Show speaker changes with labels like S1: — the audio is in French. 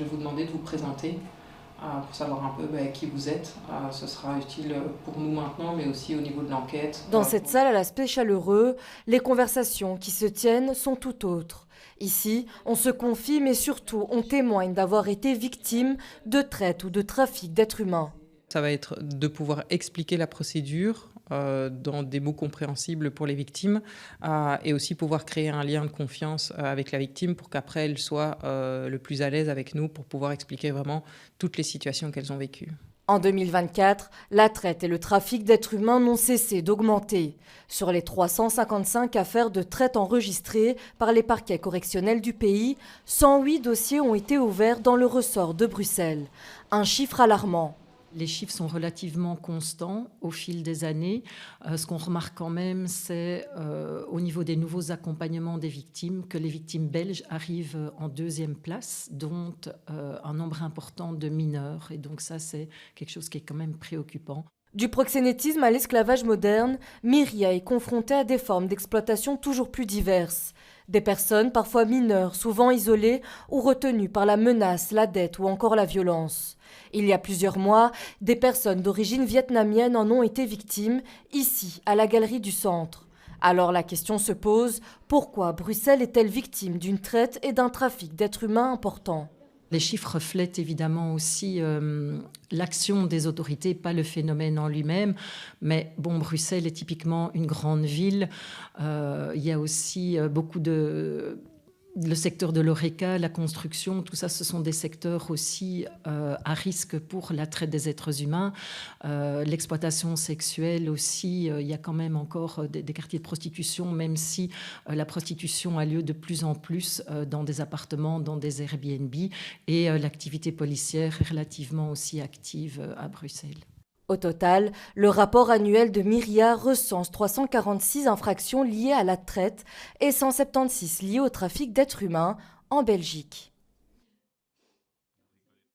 S1: Je vais vous demander de vous présenter pour savoir un peu qui vous êtes. Ce sera utile pour nous maintenant, mais aussi au niveau de l'enquête.
S2: Dans cette salle à l'aspect chaleureux, les conversations qui se tiennent sont tout autres. Ici, on se confie, mais surtout, on témoigne d'avoir été victime de traite ou de trafic d'êtres humains.
S1: Ça va être de pouvoir expliquer la procédure dans des mots compréhensibles pour les victimes et aussi pouvoir créer un lien de confiance avec la victime pour qu'après elle soit le plus à l'aise avec nous pour pouvoir expliquer vraiment toutes les situations qu'elles ont vécues.
S2: En 2024, la traite et le trafic d'êtres humains n'ont cessé d'augmenter. Sur les 355 affaires de traite enregistrées par les parquets correctionnels du pays, 108 dossiers ont été ouverts dans le ressort de Bruxelles. Un chiffre alarmant.
S3: Les chiffres sont relativement constants au fil des années. Ce qu'on remarque quand même, c'est au niveau des nouveaux accompagnements des victimes, que les victimes belges arrivent en deuxième place, dont un nombre important de mineurs. Et donc ça, c'est quelque chose qui est quand même préoccupant.
S2: Du proxénétisme à l'esclavage moderne, Myria est confrontée à des formes d'exploitation toujours plus diverses. Des personnes parfois mineures, souvent isolées ou retenues par la menace, la dette ou encore la violence. Il y a plusieurs mois, des personnes d'origine vietnamienne en ont été victimes, ici, à la Galerie du Centre. Alors la question se pose, pourquoi Bruxelles est-elle victime d'une traite et d'un trafic d'êtres humains importants ?
S3: Les chiffres reflètent évidemment aussi l'action des autorités, pas le phénomène en lui-même. Mais bon, Bruxelles est typiquement une grande ville. Il y a aussi beaucoup de... Le secteur de l'horeca, la construction, tout ça, ce sont des secteurs aussi à risque pour la traite des êtres humains. L'exploitation sexuelle aussi, il y a quand même encore des quartiers de prostitution, même si la prostitution a lieu de plus en plus dans des appartements, dans des Airbnb. Et l'activité policière est relativement aussi active à Bruxelles.
S2: Au total, le rapport annuel de Myria recense 346 infractions liées à la traite et 176 liées au trafic d'êtres humains en Belgique.